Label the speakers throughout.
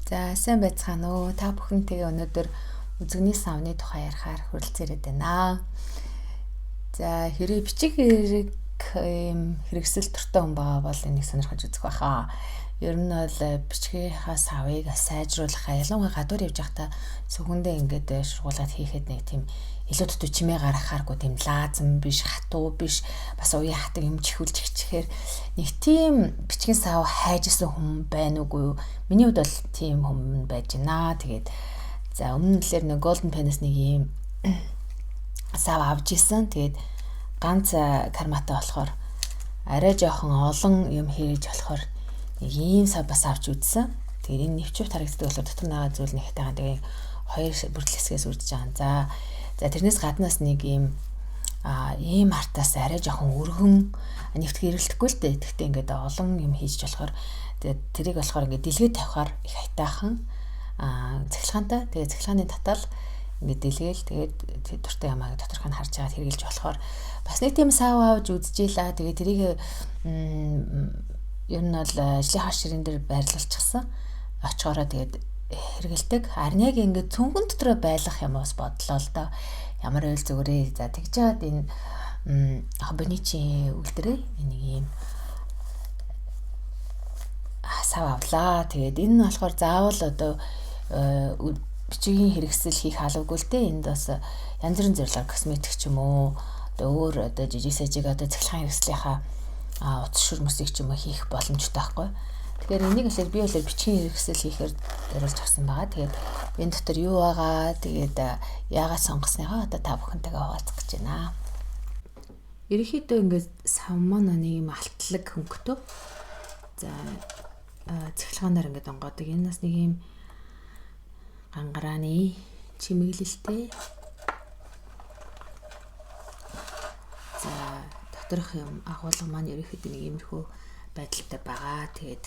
Speaker 1: За сайн байцгаана уу. Та бүхэнтэйгээ өнөөдөр үзэгний савны тухай ярихаар хүрэлцээрээд байна. За хэрэг бичиг хэрэг хэрэгсэл төртөө хүн байгаа бол энийг сонирхож үзэх байхаа. Ер нь бол бичгийнхаа савыг сайжруулахаа ялангуяа гадуур явж байхдаа зөвхөндөө ингээд шургуулгад хийхэд нэг тийм илүү дутуу чимээ гаргахааргүй тийм лаазам биш, хатуу биш, бас уян хатаг юм чихүүлж хичэхээр нэг тийм бичгийн сав хайжсэн хүн байна уугүй юу? Миний хувьд бол тийм хүн байж байна. Тэгээд за өмнө нь л нэг Golden Pen-ээс нэг юм сав авч исэн. Тэгээд ганц карматай болохоор арай жоохон олон юм хийж болохоор нэг ийм сав бас авч үзсэн. Тэгээд энэ нэвчүүр харагддаг болохоор дотор байгаа зүйл нэгтэйгээ тэгээд хоёр бүрдэл хэсгээс үрдэж байгаа. За тэрнээс гаднаас нэг ийм артаас арай жоохон өргөн нэвтг ирэлтэхгүй л дээ. Тэгэхдээ ингээд олон юм хийж болохоор тэгээд тэрийг болохоор ингээд дэлгээ тавихаар их хайтаахан цахилгаантай. Тэгээд цахилгааны татал ингээд дэлгээл тэгээд дуртай ямааг доторх нь харж байгаа хэрглэж болохоор бас нэг тийм сав авч үзчихлээ. Тэгээд тэрийг ер нь бол ажлынхаа ширэн дээр байрлуулчихсан. Очихороо тэгээд хэрэгэлдэг. Харин яг ингээд цүнхэн дотроо байлгах юм бас бодлоо л доо. Ямар ойл зүгээрээ за тэгж чад энэ хоббиничи үлдэрээ нэг юм сав авлаа. Тэгээд энэ нь болохоор заавал одоо бичгийн хэрэгсэл хийх албагүй л дээ. Энд бас янз бүрийн зэрлэг косметик ч юм уу одоо өөр одоо жижиг сажиг одоо цахилгаан хэрэгслийнхаа утас шүрмсийг ч юм уу хийх боломжтой байхгүй. Тэгэхээр энийг болохоор би бол бичгийн хэрэгсэл хийхээр зориулж авсан байгаа. Тэгээд энэ дотор юу байгаа, тэгээд яагаад сонгосныхоо одоо та бүхэнтэйгээ хуваалцах гэж байна. Ерөнхийдөө ингээд сав маань нэг юм алтлаг хөнгөтөө. За цахилгаанаар ингээд онгоодог. Энэ бас нэг юм гангарааны чимэглэлтэй. За доторх юм агуулга маань ерөнхийдөө нэг иймэрхүү байдалтай байгаа. Тэгээд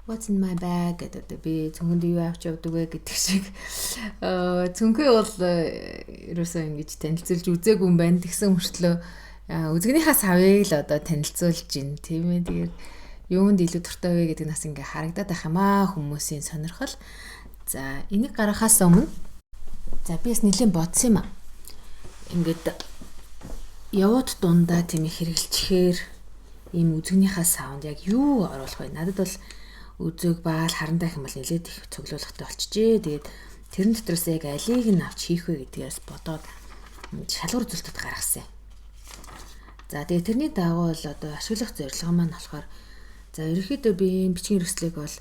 Speaker 1: what's in my bag гэдэг би цүнхэнд юу авч явдаг вэ гэдэг шиг цүнхээ бол ерөөсөө ингэж танилцуулж үзээгүй юм байна. Тэгсэн мөртлөө үзэгнийхаа савыг л одоо танилцуулж гин тийм ээ. Тэгээд юунд илүү дуртай вэ гэдэг нас ингээ харагдаад байх юм аа хүмүүсийн сонирхол. За энийг гаргахаас өмнө за би бас нэлийн бодсон юм аа. Ингээд явууд дундаа тийм их хэрэглэчихээр ийм үзэгнийхаа саунд яг юу оруулах вэ? Надад бол үзэг баал харандаа их юм бол нэлээд их цуглуулгатай болчихжээ. Тэгээд тэрэн дотроос яг алийг нь авч хийх вэ гэдгээс бодоод шалгуур зүйлтүүд гаргасан. За тэгээд тэрний дагуу бол одоо ашиглах зорилго маань болохоор за ерөнхийдөө би бичгийн хэрэгслийг бол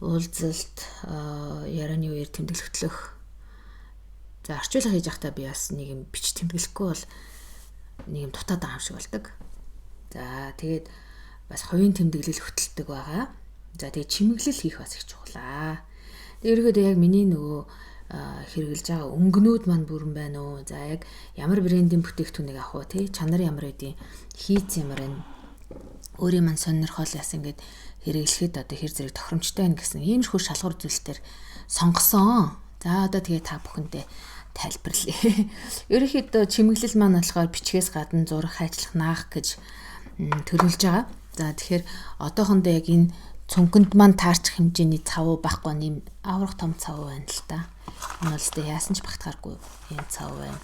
Speaker 1: уулзалт ярианы үеэр тэмдэглэхтлөх за орчуулга хийж байхдаа би бас нэг юм бич тэмдэглэхгүй бол нэг юм дутаад байгаа юм шиг болдог. За тэгээд бас хувийн тэмдэглэл хөтэлдэг байгаа. За тэгээд чимэглэл хийх бас их чухлаа. Тэгээд ерөөдөө яг миний нөгөө хэрэгжилж байгаа өнгөнүүд маань бүрэн байна уу? За яг ямар брендийн бүтээгдэхүүнийг авах вэ? Чанар ямар байдیں۔ Хийц ямар байна? Өөрийн маань сонирхолоос ингээд хэрэглэхэд одоо хэр зэрэг тохиромжтой байна гэсэн иймэрхүү шалгуур зүйлсээр сонгосон. За одоо тэгээд та бүхэндээ тайлбарлая. Ерөнхийдөө чимэглэл маань болохоор бичгээс гадна зураг хайчлах наах гэж төлөвлөж байгаа. За тэгэхээр одоохондоо яг энэ цүнхэнд маань таарчих хэмжээний цав байхгүй нэм аврах том цав байна л та. Энэ бол өстэй яасан ч багтахааргүй юм цав байна.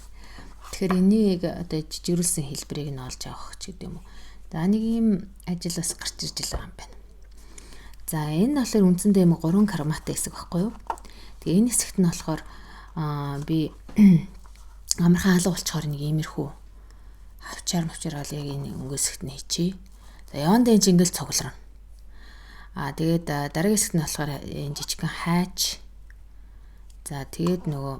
Speaker 1: Тэгэхээр энийг одоо жижигрүүлсэн хэлбэрийг нь олж авах ч гэдэг юм уу. За нэг юм ажил бас гарч ирж байгаа юм байна. За энэ болохоор үндсэндээ юм 3 карматай хэсэг байхгүй юу? Тэгээ энэ хэсэгт нь болохоор би амархан алга болчихоор нэг иймэрхүү авчаар мовчаар яг энэ өнгөөс хэсэгт нь хийчихье. За явандаа энэ ингээл цугларна. Тэгээд дараагийн хэсэгт нь болохоор энэ жижигхэн хайч. За тэгээд нөгөө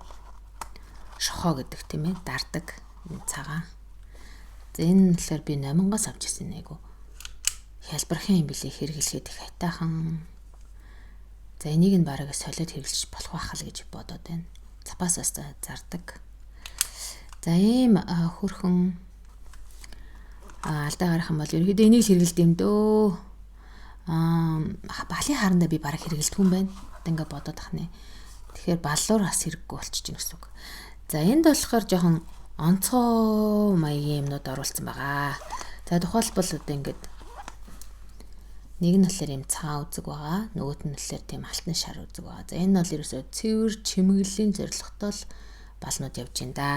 Speaker 1: шохоо гэдэг тийм ээ дардаг цагаан. За энэ нь болохоор би номингоос авч ирсэн нэг хялбархан юм билий хэрэглэхэд их хайтаахан. За энийг нь бараг солиод хэрэглэж болох байх л гэж бодоод байна. Цапаас бас зардаг. За ийм хөрхөн алдаа гарах юм бол ерөөдөө энийг хэрэгэлд юм дөө. Балын харандаа би бараг хэрэгэлдэг юм байна. Ингээ бодоод ахнаа. Тэгэхээр баллуур бас хэрэггүй болчих чинь гэсэн үг. За энд болохоор жоохон онцгой маягийн юмнууд оруулсан байгаа. За тухайлбал одоо ингээд Нэг нь болохоор юм цагаан үзэг байгаа. Нөгөөт нь болохоор тийм алтан шар үзэг байгаа. За энэ бол ерөөсөө цэвэр чимэглэлийн зорилготой л балнууд явж байна да.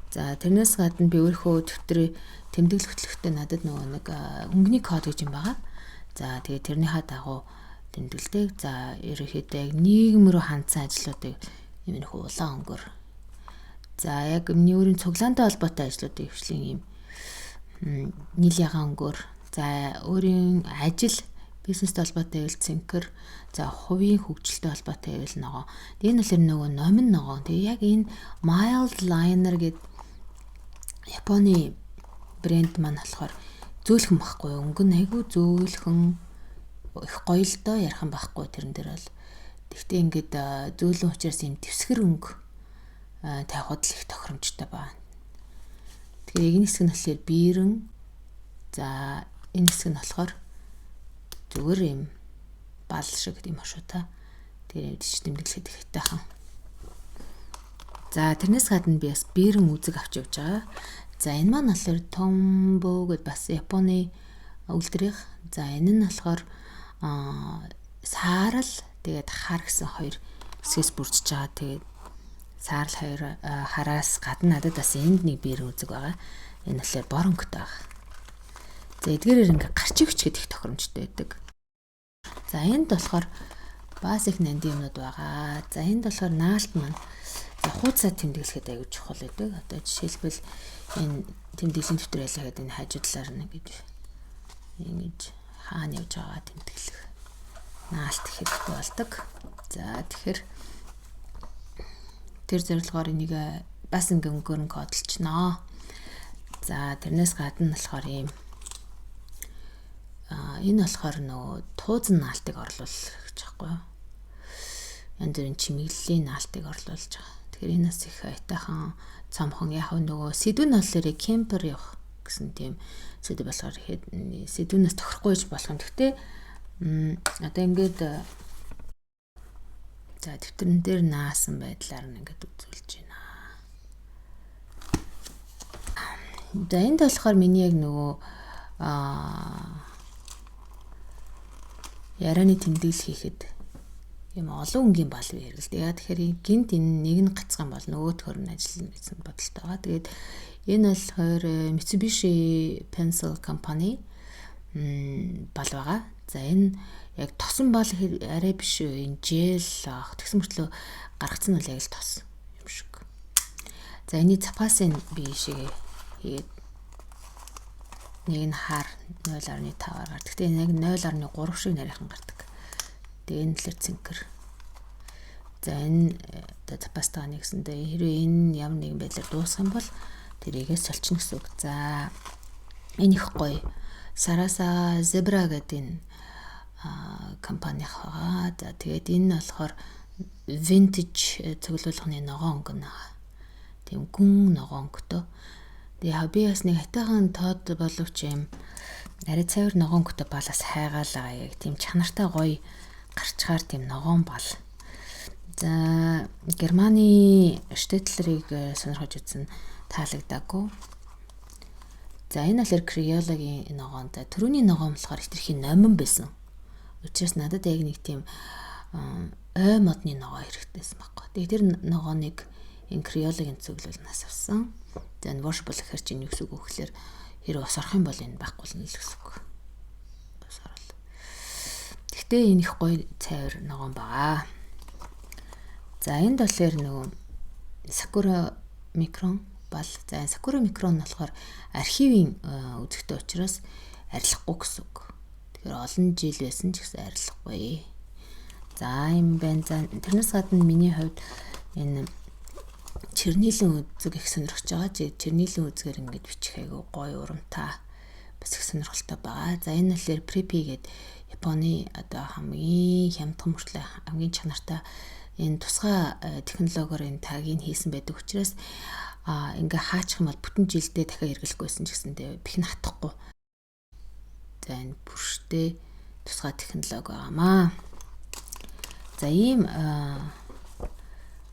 Speaker 1: За тэрнээс гадна би өөрөө төвтрээ тэмдэглэл хөтлөхтэй надад нөгөө нэг өнгөний код гэж юм байгаа. За тэгээ тэрнийхээ дагуу тэмдэглэдэг. За ерөөхдөө яг нийгэм рүү хандсан ажлуудыг юм нөх улаан өнгөөр. За яг миний өөрийн цуглаантай холбоотой ажлуудыг хвшлийн юм нийл ягаан өнгөөр. За өөрийн ажил бизнестэй холбоотой байвал цэнхэр. За хувийн хөгжилтэй холбоотой байвал ногоо. Энэ нь нөгөө номин ногоо. Тэгээ яг энэ Mild Liner гэдэг Японы брэнд маань болохоор зөөлхөн байхгүй. Өнгө нь айгүй зөөлхөн их гоё л доо ярхан байхгүй тэрэн дээр бол. Тэгтээ ингээд зөөлөн учраас юм твсгэр өнгө тавихад л их тохиромжтой байна. Тэгэхээр энэ хэсэг нь болохоор биерэн. За энэ хэсэг нь болохоор зүгээр юм бал шиг юм шүү та. Тэр өвдөж тэмдэглэхэд ихтэйхан. За тэрнээс гадна би бас биерэн үзэг авч явж байгаа. За энэ маань болохоор Tombow гэдэг бас Японы үйлдвэрийнх. За энэ нь болохоор саарл тэгээд хар гэсэн хоёр хэсгээс бүрдэж байгаа. Тэгээд саарл хоёр хараас гадна надад бас энд нэг биерэн үзэг байгаа. Энэ болохоор боронктой байгаа. За эдгээрээр ингээ гарч ивч гэдэг их тохиромжтой байдаг. За энд болохоор basic нанди юмнууд байгаа. За энд болохоор наалт маань хуудасаа тэмдэглэхэд аягүй чухал байдаг. Одоо жишээлбэл энэ тэмдэглэлийн дэвтэр ялгаад энэ хажуу талаар нь ингэж хаана явж байгаа тэмдэглэх наалт хэрэгтэй болдог. За тэгэхээр тэр зорилгоор энийг бас ингээ өнгөөр нь кодолчноо. За тэрнээс гадна болохоор ийм энэ болохоор нөгөө туузан наалтыг орлуулах гэж байхгүй юу? Янз бүрийн чимэглэлийн наалтыг орлуулж байгаа. Тэгэхээр энэ бас их айтайхан цомхон яг нөгөө сэдвэн болохоор кемпер явах гэсэн тийм сэдв болохоор сэдвэнээс тохирохгүй ч болох юм. Гэхдээ одоо ингээд за дэвтэрэн дээр наасан байдлаар нь ингээд үзүүлж байна. За энд болохоор миний яг нөгөө ярианы тэмдэглэл хийхэд юм олон өнгийн бал бий хэрэг л дээ. Тэгэхээр гинт энэ нэг нь гацхан бол нөгөөх нь ажиллана гэсэн бодолтой байгаа. Тэгээд энэ болохоор Mitsubishi Pencil Company бал байгаа. За энэ яг тосон бал арай биш энэ жел тэгсэн мөртлөө гаргацсан нь яг л тос юм шиг. За энэ запасын би шиг хийгээд нэг нь хар 0.5-аар гардаг. Тэгээ нэг 0.3 шиг нарийнхан гардаг. Тэгээ энэ тэлэр цэнхэр. За энэ одоо запастаа нэгсэндээ хэрвээ энэ ямар нэгэн байдлаар дуусах юм бол тэрийгээ солино гэсэн үг. За энэ их гоё. Sarasa Zebra гэдэг энэ компани хаа. За тэгээд энэ болохоор vintage цуглуулгын ногоон өнгө наа. Тийм гүн ногоон өнгөтэй. Тэгээ би бас нэг хатайхан тод боловч юм арай цайвар ногоон өнгөтэй балаас хайгаалаа яг тийм чанартай гоё гарчгаар тийм ногоон бал. За Германы штетлерийг сонирхож үзсэн таалагдаагүй. За энэ болохоор Crayola-гийн ногоон. За түрүүний ногоон болохоор хитрхийн номин байсан. Учираас надад яг нэг тийм ой модны ногоо хэрэгтэйсэн байхгүй. Тэгээ тэр ногооныг энэ Crayola-гийн цуглуулнаас авсан. За энэ washable гэхэр чинь юу гэсэн үг вэ гэхээр хэрэг ус орох юм бол энэ байхгүй л гэсэн үг. Ус орол. Гэхдээ энэ их гоё цайвар ногоон байгаа. За энд болохоор нөгөө Sakura Micron бал. За энэ Sakura Micron нь болохоор архивын үзэгтэй учраас арилахгүй гэсэн үг. Тэгэхээр олон жил байсан ч гэсэн арилахгүй. За юм байна. За тэрнээс гадна миний хувьд энэ чернилэн үзэг их сонирхож байгаа. Чернилэн үзгээр ингэж бичих айгу гоё урамтай бас их сонирхолтой байгаа. За энэ болохоор Preppy гэдэг Японы одоо хамгийн хямдхан мөртлөө хамгийн чанартай энэ тусгай технологиор энэ тагийг хийсэн байдаг учраас ингээ хаачих юм бол бүтэн жилдээ дахиад эргэлэхгүйсэн ч гэсэндээ бихн хатахгүй. За энэ бүрштэй тусгай технологи байгаамаа. За ийм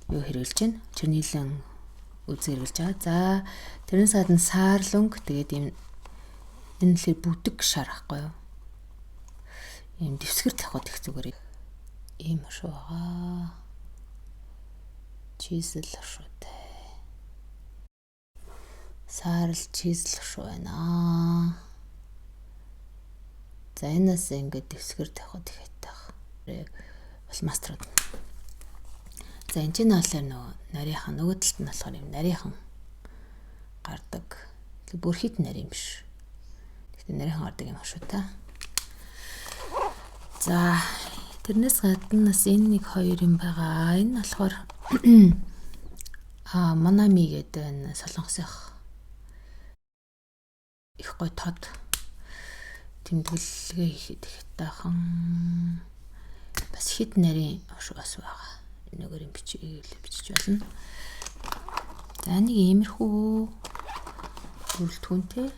Speaker 1: юу хэрэгжилж байна? Чернилэн үзэг хэрэгжилж байгаа. За тэрнээс гадна саарлунг тэгээд ийм Энэ л бүдэг шар ахгүй юу? Ийм дэвсгэр тавихад их зүгээр. Ийм шүү байгаа. Чизэл шүү дээ. Саарл чизэл шүү байна. За энэс ингээд дэвсгэр тавихад их айтах. Бол маструуд. За энэ ч болохоор нөгөө нарийнхан нөгөө талд нь болохоор юм нарийнхан гардаг. Тэг бүрхийд нар юм биш. Тэгтээ нарийнхан гардаг юм шүү та. За тэрнээс гадна бас энэ нэг хоёр юм байгаа. Энэ болохоор Монами гэдэг энэ солонгосынх их гой тод тэмдэглэгээ хийхэд их таахан бас хит нарийн ушгаас байгаа. Нэгээр юм бичиж болно. За нэг иймэрхүү бүрэлдэхүүнтэй.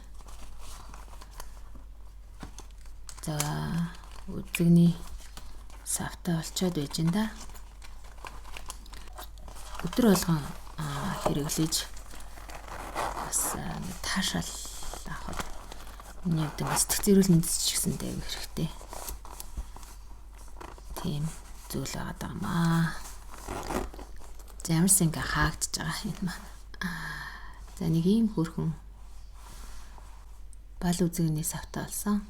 Speaker 1: За үзэгний савтай болчоод байж ин да. Өдөр болгон хэрэглэж бас таашаал авах нэг сэтгц эрүүл мэндэд ч гэсэндээ хэрэгтэй. Тийм зүйл байгаа даа. За ямарс ингээ хаагдж байгаа энэ маань. За нэг ийм хөрхөн бал үзэгний савтай болсон.